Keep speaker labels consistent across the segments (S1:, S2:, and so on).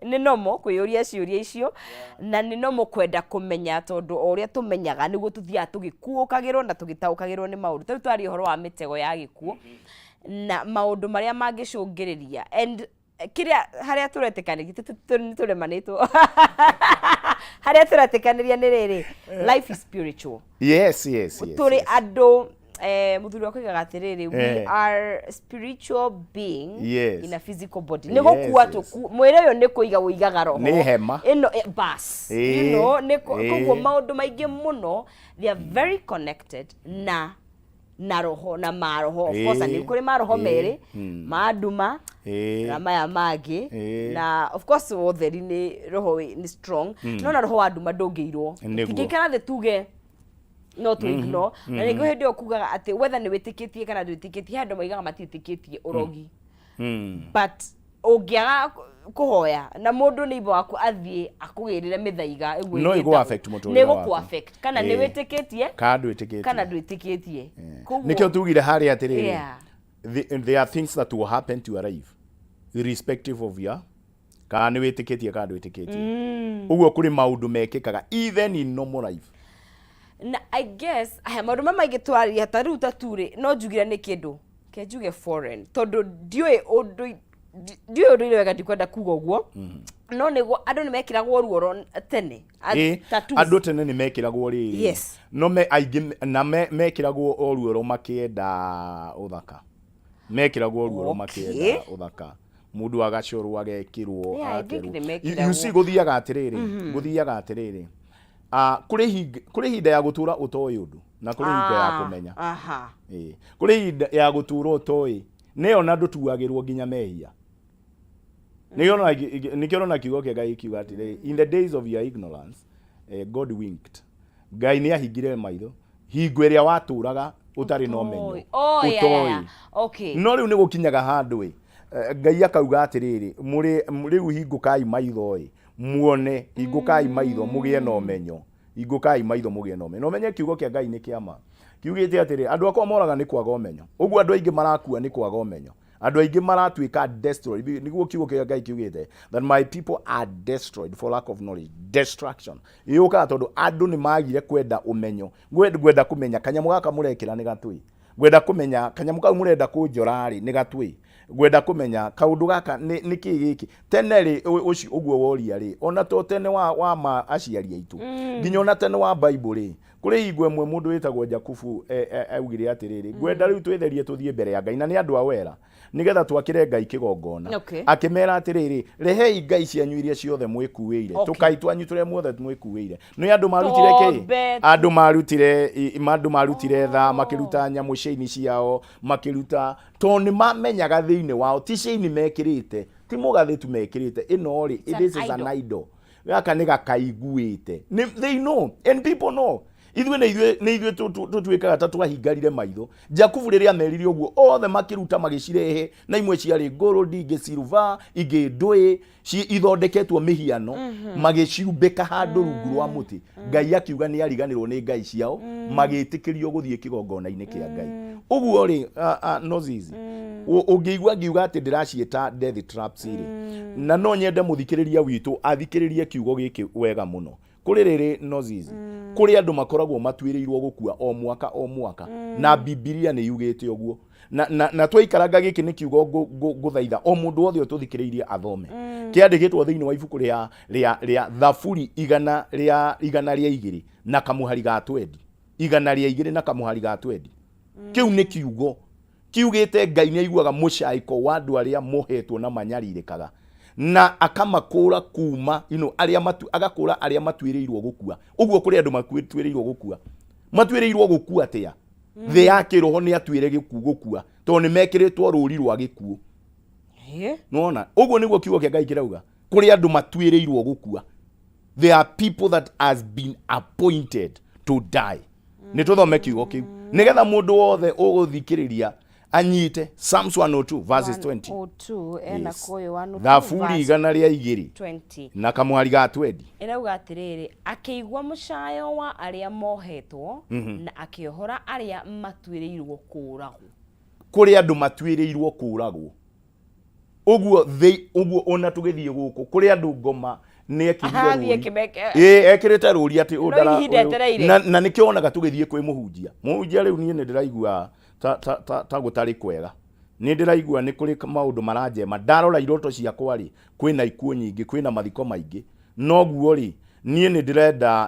S1: ni nomo kwiyuria ciuria icio na ni nomo kwenda kumenya tondu oria tumenyaga niguo tuthia tugikuukagirwo na tugitaukagirwo ni maundu tu twari horo wa mitego ya gikuo na maundu maria mangicungiriria and kiria haria turetikaniria tulemanitwo haria turetikaniria ni riri life is spiritual.
S2: Yes.
S1: Turi andu muthuri wa kuigaga atiriri we are spiritual being in a physical body. Nigo kuwa mwire yo ni kuiga uigaga roho
S2: ni hema
S1: ino bas you know ni koguo maundu maingi muno they are very connected na roho na maroho of course ni kuri maroho meri maaduma na maya magi na of course otheri ni roho ni strong no na roho wa nduma ndungirwo tingikara the tuge no to ignore na nigo hindi okugaga ati whether ni witikitie kana ndwitikitie handu maigaga matitikitie urogi but ungiaga kuhoya na mundu ni ibo waku athie akugirire mithaiga egwe
S2: no igo affect muturire
S1: waku nego ku affect kana ni witikitie kana ndwitikitie
S2: nikyo tugire hari atiriri there are things that will happen to your life irrespective of your kana ni witikitie kana ndwitikitie uguo kuri maundu mekikaga even in normal life
S1: na I guess aya maundu mamaige twari hataru taturi no njugira ni kindu ke njuge foreign tondu ndioi undu wega ndikwenda kuga uguo no niguo andu ni mekiragwo ruoro tene
S2: andu tene ni mekiragwo riri no me aigi na mekiragwo ruoro makienda uthaka mekiragwo ruoro makienda uthaka mundu agacurwo agekirwo you see guthiaga atiriri kuri hinda ya gutura utoi undu na kuri hinda ya kumenya kuri hinda ya gutura utoi neo na ndutuagirwo nginya mehia nikiona kiugo kia Ngai kiuga atire in the days of your ignorance God winked Ngai ni ahingire maitho hingo iria waturaga utari no menyo
S1: okay
S2: no riu ni gukinyaga handu Ngai akauga atiriri riu hingukai maitho muone hingukai maitho mugie no menyo hingukai maitho mugie no menyo no menye kiugo kia Ngai ni kiama kiugite atiri andu akwa moraga ni kwaga umenyo uguo andu aingi marakua ni kwaga umenyo andu aingi maratuika destroyed niguo kiugo kia Ngai kiugite that my people are destroyed for lack of knowledge destruction yuka tondu andu ni magire kwenda umenyo gwenda kumenya kanyamu gaka murekira ni gatui gwenda kumenya kanyamu kau murenda kunjorari ni gatui gwenda kumenya kaundu gaka ni kigiki tene ri uci uguo woria ri ona to tene wa ma aciari aitu nginya ona tene wa Bible ri kuri hingwe mwe mundu witagwo Jakubu augire atiriri gwenda riu twetherie tuthie mbere ya Ngai na ni andu awera nigetha twakire Ngai kigongona akimera atiriri rehei Ngai cianyu iria ciothe mwikuire tukaitwanyu ture muothe mwikuire no andu marutire ki andu marutire tha makiruta nyamu ciini ciao makiruta to ni mamenyaga thiini wao ti ciini mekirite ti mugathitu mekirite ino ri this is an idol gaka ni gakaiguite they know and people know ithuĩ tutuĩkaga ta twahingarire maitho Jakubu rĩrĩa amerire ũguo othe makiruta magicirehe na imwe ciarĩ gold ingĩ silver ingĩ ndũĩ ithondeketwo mihiano magiciumbĩka handũ rungu rwa muti Ngai akiuga nĩ ariganĩrwo nĩ ngai ciao magĩtĩkĩrio gũthiĩ kĩgongona-inĩ kĩa Ngai ũguo rĩ no zizi ũngĩigua ngiuga atĩ ndĩraciĩta death traps rĩ na no nyende mũthikĩrĩria witũ athikĩrĩrie kiugo gĩkĩ wega mũno kuri riri no zizi kuri andu makoragwo matuĩrĩirwo gukua o mwaka na Biblia ni yugite uguo na twaikaraga giki ni kiugo guthaitha o mundu wothe ututhikiriirie athome kiandikitwo thiini wa ibuku ria Thaburi igana ria igiri na kamuhari ga 20 igana ria igiri na kamuhari ga 20 kiu ni kiugo kiugite Ngai ni aiguaga mucaiko wa andu aria mohetwo na manyaririkaga na akamakura kuma aria agakura aria matuĩrĩirwo gukua uguo kuri andu matuĩrĩirwo gukua atia the yake roho ni atuĩre gukua to ni mekiritwo rũri rwa gikuo nona uguo niguo kiugo kia Ngai kirauga kuri andu matuĩrĩirwo gukua there are people that has been appointed to die ni tuthome kiugo kiu nigetha mundu wothe uguthikiriria anyite Psalms 102 verses 20 Thaburi igana ria igiri na kamuhari ga 20
S1: irauga atiriri akĩigua mũcayo wa aria mohetwo na akĩohora aria matuĩrĩirwo kũragwo
S2: kuri andu matuĩrĩirwo kũragwo Uguo ona tugithie guku kuri andu ngoma ni ekirite ruri ati udara na nikionaga tugithie kwi muhunjia riu nie ni ndiraigua ta gutari kwega ni ndiraigua ni kuri maundu maranjema ndarora iroto ciakwa ri kwina ikuo nyingi kwina mathiko maingi noguo ri nie ni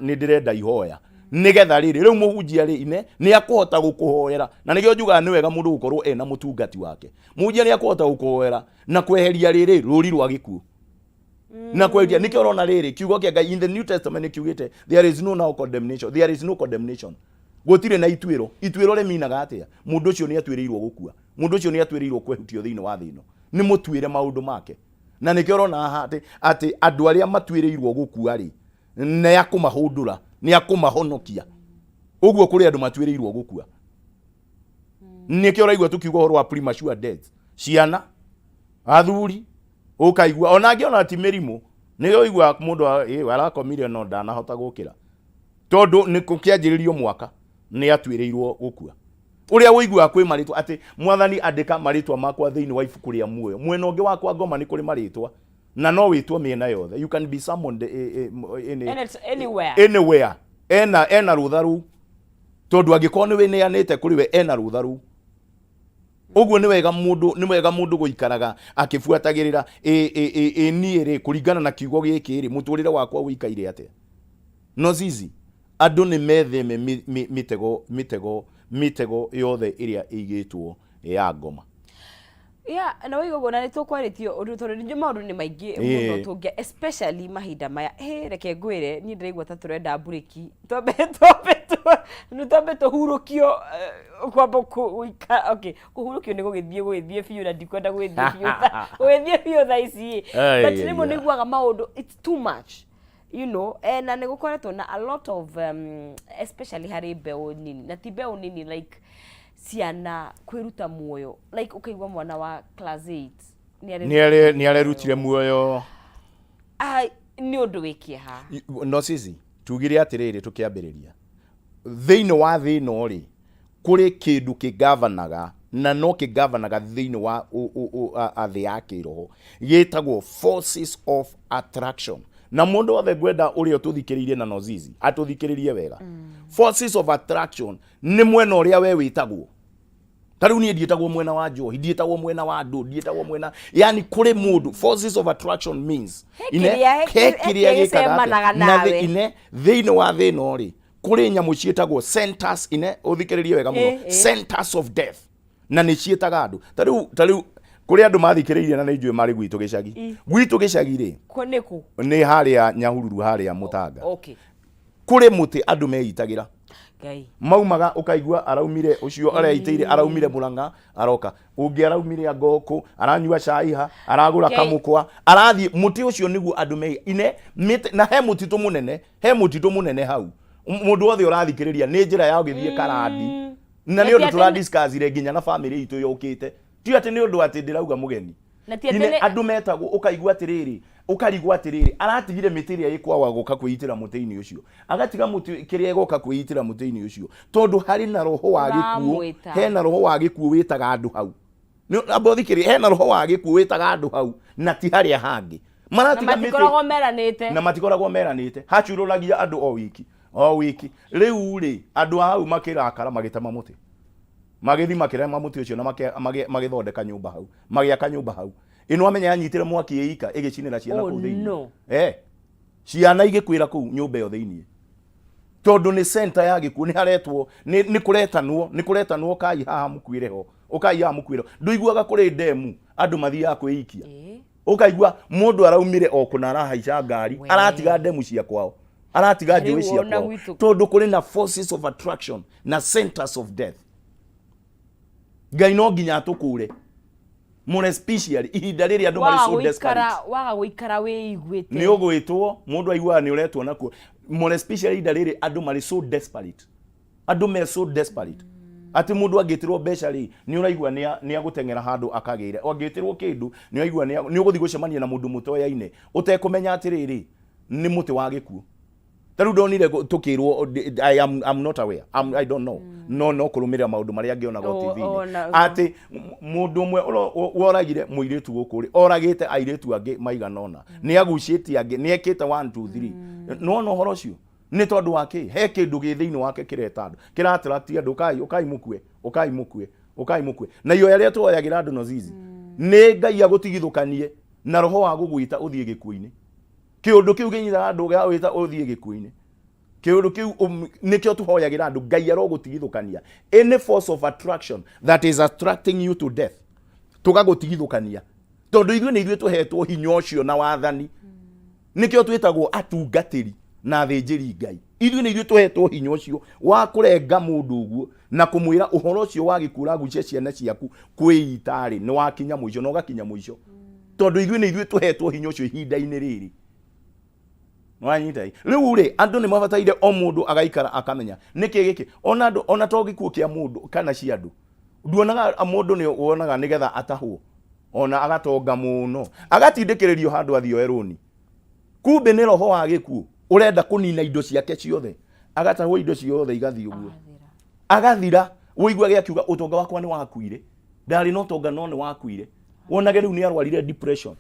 S2: ndirenda ihoya nigetha riri riu muhunjia ri ni akuhota gukuhoera na nikio njuga ni wega mundu gukorwo ena mutungati wake muhunjia ni akuhota gukuhoera na kweheria riri ruri rwa gikuo na kweheria nikio rona riri kiugo kia Ngai in the New Testament kiugite there is no condemnation gutire na ituiro ri minaga atia mundu ucio ni atwirirwo gukua mundu ucio ni atwirirwo kwehutio thiini wa thino ni mutwire maundu make na nikio rona ati andu aria matwirirwo gukua ri ne akumahundura ni akumahonokia uguo kuri andu matwirirwo gukua nikio raigua tukiuga horo wa premature death ciana athuri ukaigua ona ngiona ti mirimu niyo igua mundu arakomire no ndanahota gukira tondu ni kukianjiririo mwaka ni atwirirwo gukua uria uigua kwi maritwa ati mwathani andika maritwa makwa thiini wa ibuku ria muoyo mwena ungi wakwa ngoma ni kuri maritwa na no witwo miena yothe you can be summoned anywhere ena rutharu tondu angikorwo ni wineanite kuri we ena rutharu uguo ni wega mundu guikaraga akifuatagirira niere kuringana na kiugo giki ri muturire wakwa wikaire atia no zizi andu ni metheme mitego yothe iria igitwo ya ngoma
S1: na wigo na nitukwaritie undu tondu nje maundu ni maingi muno tungia especially mahinda maya reke ngwire ni ndiraigua ta turenda bureki tombe tuhurukio kwamba kuhurukio ni gugithie fiu na ndikwenda gwithie fiu tha ici but nimo niguaga maundu it's too much na nigukoretwo na a lot of especially hari mbeu nini na ti mbeu nini like ciana kwiruta muoyo like ukaigwa mwana wa class 8
S2: ni arerutire muoyo
S1: ni undu wikie ha
S2: no sisi tugire atiriri tukiambiriria thiini wa thino ri kuri kindu kigavanaga na no kigavanaga thiini wa athi ya kiroho gitagwo forces of attraction na mundu wothe gwenda urio tuthikiririe na nozizi atuthikiririe wega forces of attraction ni mwena uria we witagwo tariu ni ndietagwo mwena wa njohi ndietagwo mwena wa andu ndietagwo mwena yani kuri mundu forces of attraction means kiria gikaga nawe thiini wa thino ri kuri nyamu cietagwo centers uthikiririe wega muno centers of death na ni cietaga andu tariu kuri andu mathikiririe na njui mari gwitu gicagi ri
S1: koniku
S2: ni haria Nyahururu haria Mutanga kuri muti andu meitagira
S1: Ngai
S2: maumaga ukaigua araumire ucio areiteire araumire Muranga aroka ungi araumire Angoku aranyua caiha aragura kamukwa arathie muti ucio niguo andu na he mutitu munene hau mundu wothe urathikiriria ni njira ya ugithie karadi na ni undu tura discuss ire nginya na family itu yokite ti ati ni undu ati ndirauga mugeni ine andu metagwo ukaigua atiriri aratigire mitiria ikwawa guka kwitira mutini ucio agatiga muti kiria goka kwitira mutini ucio tondu hari na roho wa gikuo hena roho wa gikuo witaga andu hau ni abothikiri hena roho wa gikuo witaga andu hau na ti haria hangi maratiga
S1: miti
S2: na matikoragwo meranite hachurulagia andu o wiki riu ri andu hau makirakara magitama muti magithi makirema muti ucio na magithondeka nyumba hau magiaka nyumba hau ino amenya anyitire mwaki eika igicinira ciana ku thiini ciana igikwira ku nyumba yo thiini tondu ni center ya gikuo ni haretwo ni kuretanwo kai haha mukwireho ukai haha mukwireho nduiguaga kuri demu andu mathia kwiikia ukaigua mundu araumire okuna arahaica ngari aratiga demu cia kwao aratiga njui cia kwao tondu kuri na forces of attraction na centers of death Ngai no nginya tukure more especially ihinda riri andu mari so desperate
S1: waga guikara we igwite
S2: ni ugwitwo mundu aigua ni uretwo nakuo more especially ihinda riri andu mari so desperate andu me so desperate ati mundu agitirwo mbeca ri ni uraigua ni agutengera handu akagire agitirwo kindu ni uraigua ni uguthi gucemania na mundu mutoyaine utekumenya atiriri ni muti wa gikuo taru ndonire tukirwo I'm not aware I don't know no kurumira maundu maria ngiona go TV ati mundu umwe woragire muiretu gukuri oragite airetu angi maiganona ni agucitie angi ni ekite 1 2 3 no horo cio ni tondu wake he kindu gi thiini wake kireta andu kiratiratia andu ukai mukue na iyo yaria twoyagira andu nozizi ni Ngai agutigithukanie na roho wa gugwita uthie gikuini kiundu kiu ginyira andu ga wita uthie gikuini kiundu kiu nikio tuhoyagira andu Ngai arogutigithukania any force of attraction that is attracting you to death tugagutigithukania tondu ithuĩ tuhetwo hinya ucio na wathani nikio twitagwo atungatiri na thinjiri Ngai ithuĩ tuhetwo hinya ucio wa kurenga mundu uguo na kumwira uhoro ucio wa gikura gucia ciana ciaku kwĩitari ni wakinya muico no gakinya muico tondu ithuĩ tuhetwo hinya ucio ihinda-inĩ rĩrĩ wanyitai riu ri andu ni mabataire o mundu agaikara akamenya niki giki ona andu ona to gikuo kia mundu kana cia andu nduonaga mundu ni wonaga nigetha atahwo ona agatonga muno agatindikiririo handu athioeroni kumbe ni roho wa gikuo urenda kunina indo ciake ciothe agatahwo indo ciothe igathio guo agathira woigua giakiuga utonga wakwa ni wakuire ndari no tonga no ni wakuire wonage riu ni arwarire depression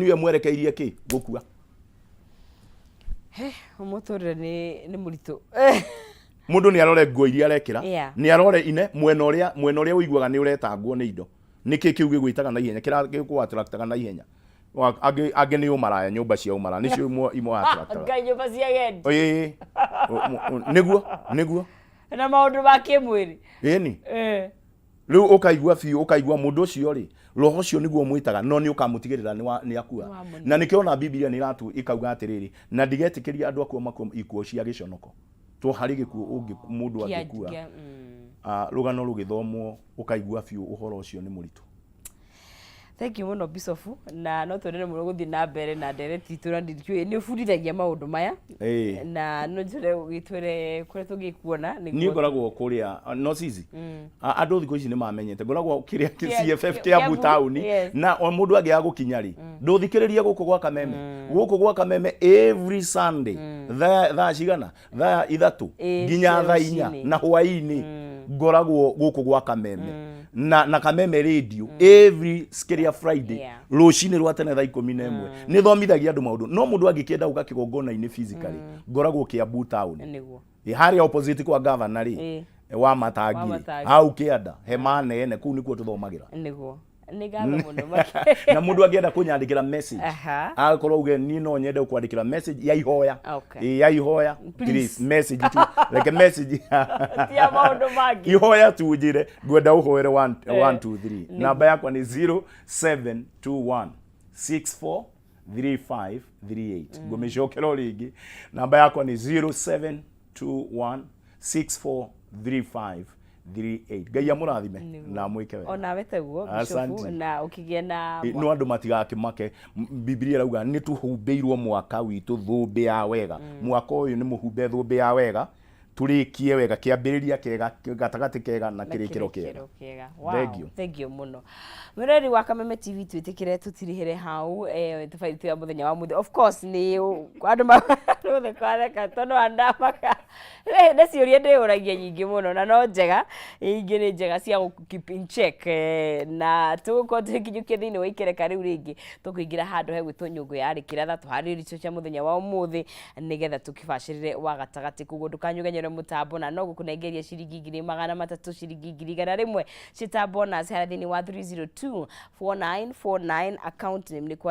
S2: iyo mwerekeirie ki gukua
S1: umuturire ni muritu
S2: mundu ni arore nguo iria arekira ni arore ine mwena uria uiguaga ni uretangwo ni indo niki kiu gigwitaga na ihenya kira gikuatraktaga na ihenya age ni umaraya nyumba cia umaraya nicio imwe atraktaga
S1: Ngai nyumba cia gendi
S2: oye niguo
S1: na maundu ma kimwiri
S2: ni riu ukaigua mundu ucio ri roho ucio niguo mwitaga no ni ukamutigirira ni akua na nikiona Biblia ni ratu ikauga atiriri na ndigetikiria andu akua makua ikuo cia giconoko to hari gikuo ungi mundu angikua rugano rugithomwo ukaigua biu uhoro ucio ni muritu.
S1: Thank you muno Bisofu na no twendere muno guthii na mbere na direct itura ndikio ni fundithagia maundu maya na no njire gitwere kure tugikuona
S2: ni ngoragwo kuria no cici andu thiko ici ni mamenyete ngoragwo kiria CFF kia Butauni na o mundu agi agukinyari nduthikiriria guku gwa Kameme every Sunday thaa cigana thaa 3 nginya thaa 4 na hwaini ngoragwo guku gwa Kameme na Kameme radio every skeria Friday rucini rwa tene thaa 11 ni thomithagia andu maundu no mundu angikienda uga kigongona-ini physically ngoragwo kia Butauni niguo hari opposite kwa governor ri wa Matangiri au kianda hema nene kuu nikuo tuthomagira niguo ni gatho mundu na mundu angienda kunyandikira message akorwo uge ni no nyende kwandikira message ya ihoya ya ihoya please message tu like message tia maundu mangi ihoya tu njire ngwenda uhoere 1 2 3 namba yakwa ni 0721 643538 ngomeshokero ringi namba yakwa ni 0721 643538 Ngai amurathime na mwike wega
S1: ona weteguo Bisofu na ukigia na
S2: no andu matigakimake Biblia rauga ni tuhumbeirwo mwaka witu thumbi ya wega mwaka uyu ni muhumbe thumbi ya wega turikie wega kiambiriria kega gatagati kega na kirikiro kega
S1: thank you muno mireri wa Kameme TV twitikire tutirihire hau tufaiti ya muthenya wa muthi of course ni andu mathe kwareka tono andamaka neci uria ndiuragia nyingi muno na no njega ingi ni njega cia keep in check na tuko tukinyukia thiini wa ikereka riu ringi tukuingira handu he gwitwo nyungu ya Rikiratha tuhariri icio cia muthenya wa umuthi nigetha tukibacirire wa gatagati kuguo ndukanyugenyere mutambo na no gukunengeria ciringi 300 ciringi 100 cita bonus hari thiini wa 3024949 account name ni